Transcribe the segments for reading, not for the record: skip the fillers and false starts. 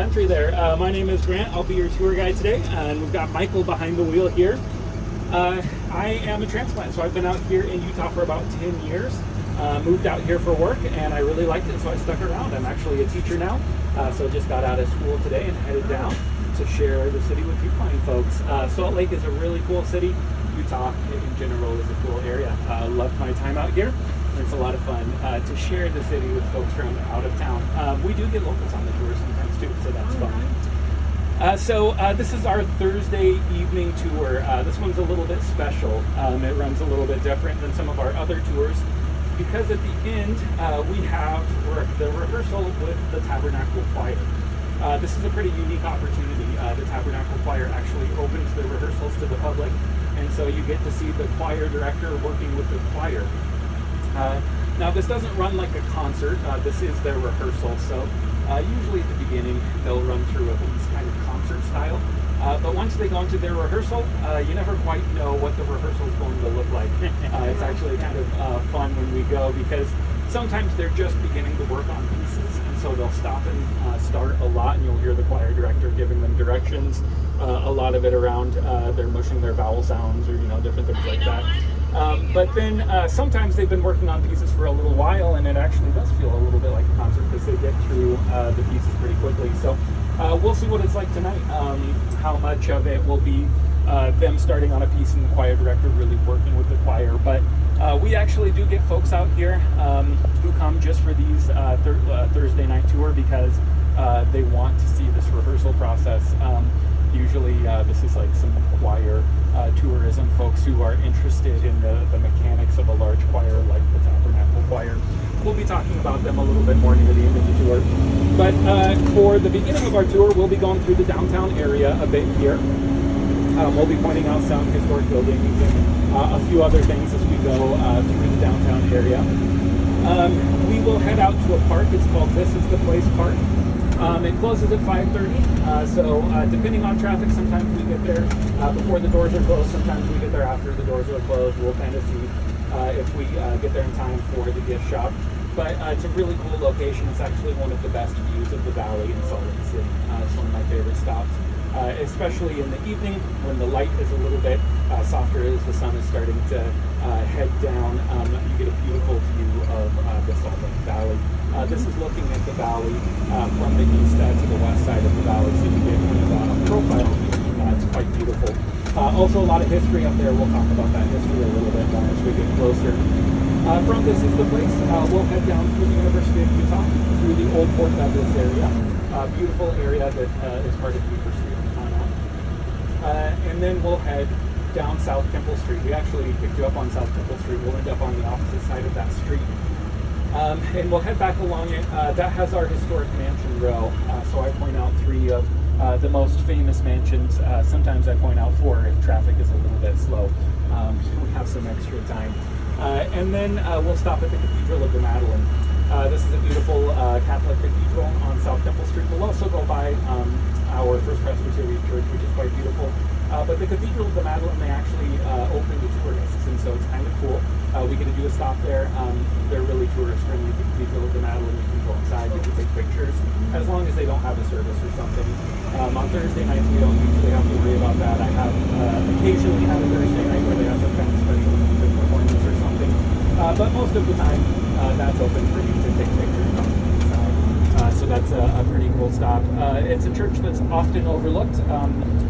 country there. My name is Grant. I'll be your tour guide today, and we've got Michael behind the wheel here. I am a transplant, so I've been out here in Utah for about 10 years. Moved out here for work, and I really liked it, so I stuck around. I'm actually a teacher now, so just got out of school today and headed down to share the city with you fine folks. Salt Lake is a really cool city. Utah in general is a cool area. Loved my time out here. It's a lot of fun to share the city with folks from out of town. We do get locals on the tour sometimes too, so that's fun. This is our Thursday evening tour. This one's a little bit special. It runs a little bit different than some of our other tours because at the end we have the rehearsal with the Tabernacle Choir. This is a pretty unique opportunity. The Tabernacle Choir actually opens the rehearsals to the public, and so you get to see the choir director working with the choir. Now this doesn't run like a concert, this is their rehearsal, so usually at the beginning they'll run through at least kind of concert style, but once they go into their rehearsal, you never quite know what the rehearsal is going to look like. It's actually kind of fun when we go because sometimes they're just beginning to work on pieces, and so they'll stop and start a lot, and you'll hear the choir director giving them directions, a lot of it around they're mushing their vowel sounds or different things like that. But then sometimes they've been working on pieces for a little while, and it actually does feel a little bit like a concert because they get through the pieces pretty quickly. So we'll see what it's like tonight, how much of it will be them starting on a piece and the choir director really working with the choir. But we actually do get folks out here who come just for these Thursday night tour because they want to see this rehearsal process. Usually this is like some choir tourism folks who are interested in the mechanics of a large choir like the Tabernacle Choir. We'll be talking about them a little bit more near the end of the tour. But for the beginning of our tour, we'll be going through the downtown area a bit here. We'll be pointing out some historic buildings and a few other things as we go through the downtown area. We will head out to a park. It's called This Is the Place Park. It closes at 5:30, so depending on traffic, sometimes we get there before the doors are closed, sometimes we get there after the doors are closed. We'll kind of see if we get there in time for the gift shop. But it's a really cool location. It's actually one of the best views of the valley in Salt Lake City. It's one of my favorite stops, especially in the evening when the light is a little bit softer as the sun is starting to head down. You get a beautiful view of the Salt Lake Valley. This is looking at the valley from the east to the west side of the valley, so you get kind of a profile view. It's quite beautiful. Also a lot of history up there. We'll talk about that history a little bit more as we get closer. From This Is the Place, we'll head down through the University of Utah, through the old Fort Douglas area. Beautiful area that is part of Beaver Street in Utah. And then we'll head down South Temple Street. We actually picked you up on South Temple Street. We'll end up on the opposite side of that street. And we'll head back along it. That has our historic mansion row. So I point out three of the most famous mansions. Sometimes I point out four if traffic is a little bit slow. We have some extra time. And then we'll stop at the Cathedral of the Madeleine. This is a beautiful Catholic cathedral on South Temple Street. We'll also go by our First Presbyterian Church, which is quite beautiful. But the Cathedral of the Madeleine, they actually open to tourists, and so it's kind of cool. We get to do a stop there. They're really tourist-friendly, the Cathedral of the Madeleine. You can go inside, you can take pictures, as long as they don't have a service or something. On Thursday nights, we don't usually have to worry about that. I have occasionally had a Thursday night where they have some kind of special music performance or something. But most of the time, that's open for you to take pictures on the inside. So that's a pretty cool stop. It's a church that's often overlooked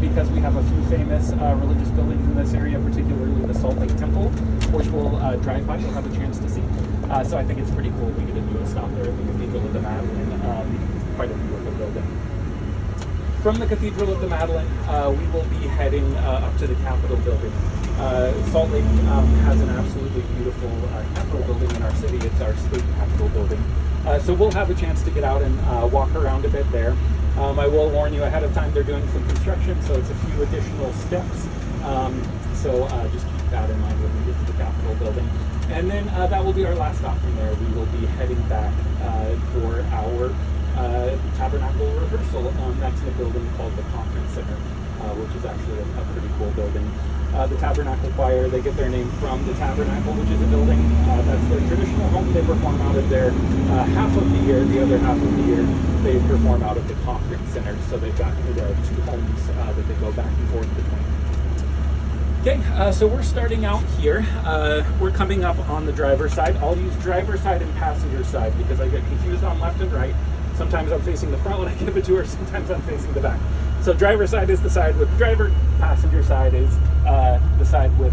because we have a few famous religious buildings in this area, particularly the Salt Lake Temple, which we'll drive by, you'll have a chance to see. So I think it's pretty cool. We get to do a stop there at the Cathedral of the Madeleine. Quite a beautiful building. From the Cathedral of the Madeleine, we will be heading up to the Capitol building. Salt Lake has an absolutely beautiful Capitol building in our city. It's our state Capitol building. So we'll have a chance to get out and walk around a bit there. I will warn you ahead of time, they're doing some construction, so it's a few additional steps. So just keep that in mind when we get to the Capitol building. And then that will be our last stop from there. We will be heading back for our Tabernacle rehearsal. That's in a building called the Conference Center, which is actually a pretty cool building. The Tabernacle Choir, they get their name from the Tabernacle, which is a building that's their traditional home. They perform out of there half of the year. The other half of the year, they perform out of the Conference Center. Okay, so we're starting out here. We're coming up on the driver's side. I'll use driver's side and passenger side because I get confused on left and right. Sometimes I'm facing the front when I give it to her, sometimes I'm facing the back. So driver's side is the side with the driver, passenger side is the side with